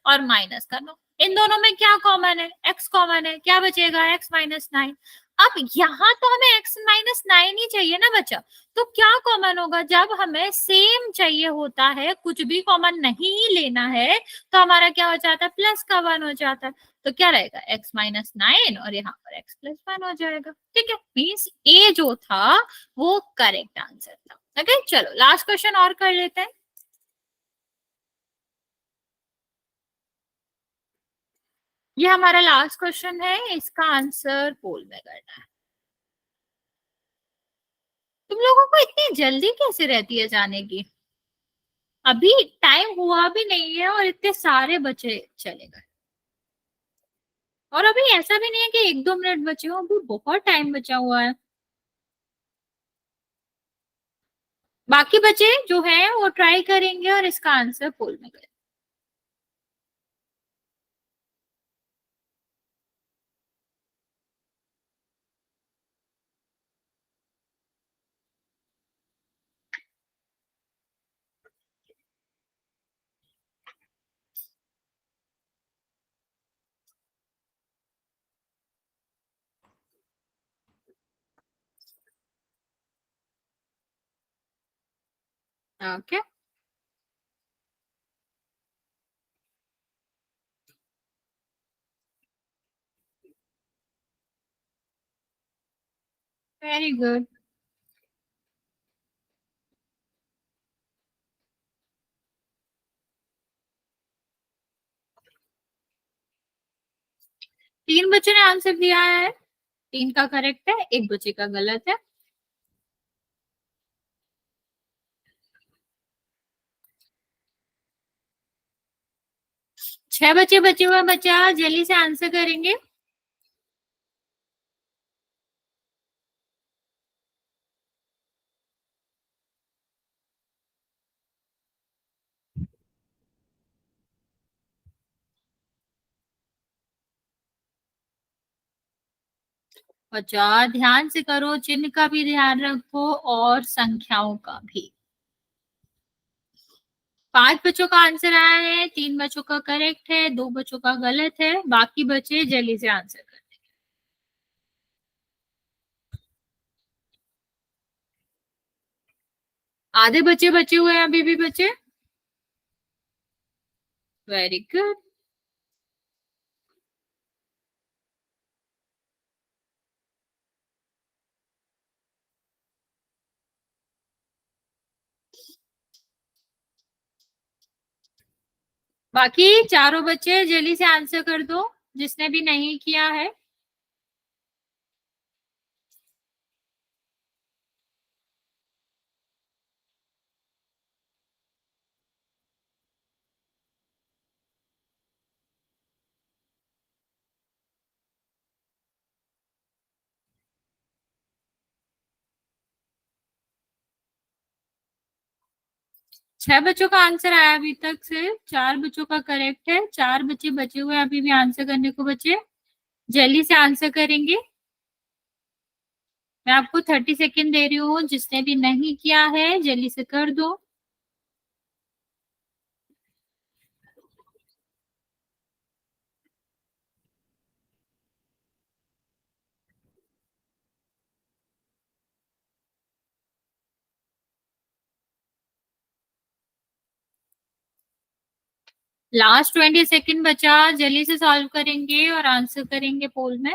Speaker 1: और माइनस का 9, इन दोनों में क्या कॉमन है, x कॉमन है, क्या बचेगा x माइनस 9। अब यहाँ तो हमें x माइनस 9 ही चाहिए ना बच्चा, तो क्या कॉमन होगा, जब हमें सेम चाहिए होता है, कुछ भी कॉमन नहीं ही लेना है, तो हमारा क्या हो जाता है, प्लस का 1 हो जाता है। तो क्या रहेगा, x माइनस 9 और यहाँ पर x प्लस 1 हो जाएगा। ठीक है, मीन्स ए जो था वो करेक्ट आंसर था। ओके, चलो लास्ट क्वेश्चन और कर लेते हैं। ये हमारा लास्ट क्वेश्चन है, इसका आंसर पोल में करना है। तुम लोगों को इतनी जल्दी कैसे रहती है जाने की, अभी टाइम हुआ भी नहीं है और इतने सारे बच्चे चले गए। और अभी ऐसा भी नहीं है कि 1-2 मिनट बचे हो, अभी बहुत टाइम बचा हुआ है। बाकी बच्चे जो है वो ट्राई करेंगे और इसका आंसर पोल में करेंगे। Okay, very good. तीन बच्चों ने आंसर दिया है, 3 का करेक्ट है, एक बच्चे का गलत है। छह बच्चे बचे हुए, बच्चा जल्दी से आंसर करेंगे। बच्चा ध्यान से करो, चिन्ह का भी ध्यान रखो और संख्याओं का भी। 5 बच्चों का आंसर आया है, 3 बच्चों का करेक्ट है, 2 बच्चों का गलत है। बाकी बच्चे जल्दी से आंसर कर। आधे बच्चे बचे हुए हैं अभी भी बच्चे, वेरी गुड। बाकी चारों बच्चे जल्दी से आंसर कर दो, जिसने भी नहीं किया है। छह बच्चों का आंसर आया अभी तक से, 4 बच्चों का करेक्ट है, 4 बच्चे बचे हुए हैं अभी भी आंसर करने को। बच्चे जल्दी से आंसर करेंगे। मैं आपको 30 सेकेंड दे रही हूँ, जिसने भी नहीं किया है जल्दी से कर दो। लास्ट 20 सेकेंड बचा, जल्दी से सॉल्व करेंगे और आंसर करेंगे पोल में।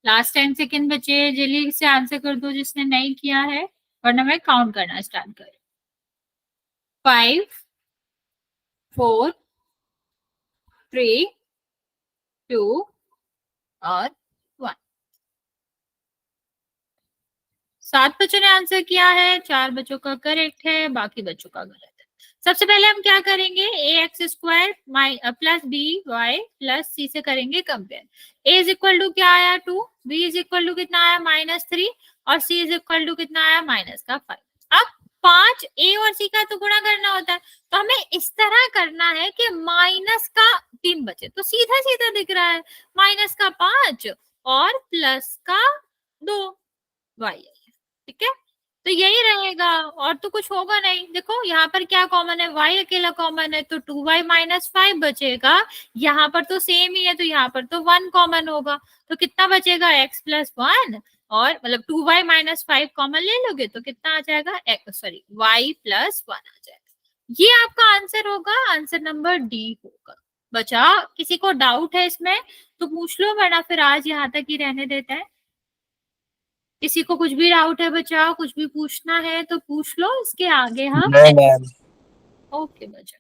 Speaker 1: लास्ट 10 सेकेंड बचे, जल्दी से आंसर कर दो जिसने नहीं किया है, वरना मैं काउंट करना स्टार्ट कर। 5 4 3 2 और 1। 7 बच्चों ने आंसर किया है, 4 बच्चों का करेक्ट है, बाकी बच्चों का गलत है। सबसे पहले हम क्या करेंगे, a x square plus b y plus c से करेंगे compare. A is equal to क्या आया 2, बी इज इक्वल टू कितना आया -3 और सी इज इक्वल टू कितना आया -5। अब 5 ए और सी का तो गुणा करना होता है, तो हमें इस तरह करना है कि माइनस का 3 बचे, तो सीधा सीधा दिख रहा है माइनस का 5 और प्लस का 2 वाई, ठीक है, तो यही रहेगा और तो कुछ होगा नहीं। देखो यहाँ पर क्या कॉमन है, y अकेला कॉमन है, तो 2y - 5 बचेगा। यहाँ पर तो सेम ही है, तो यहाँ पर तो 1 कॉमन होगा, तो कितना बचेगा x + 1 और मतलब 2y - 5 कॉमन ले लोगे तो कितना आ जाएगा, y + 1 आ जाएगा। ये आपका आंसर होगा, आंसर नंबर डी होगा। बचा किसी को डाउट है इसमें तो पूछ लो, वरना फिर आज यहाँ तक ही रहने देते हैं। किसी को कुछ भी डाउट है बच्चा, कुछ भी पूछना है तो पूछ लो, इसके आगे हम
Speaker 3: नहीं मैम।
Speaker 1: ओके बच्चा।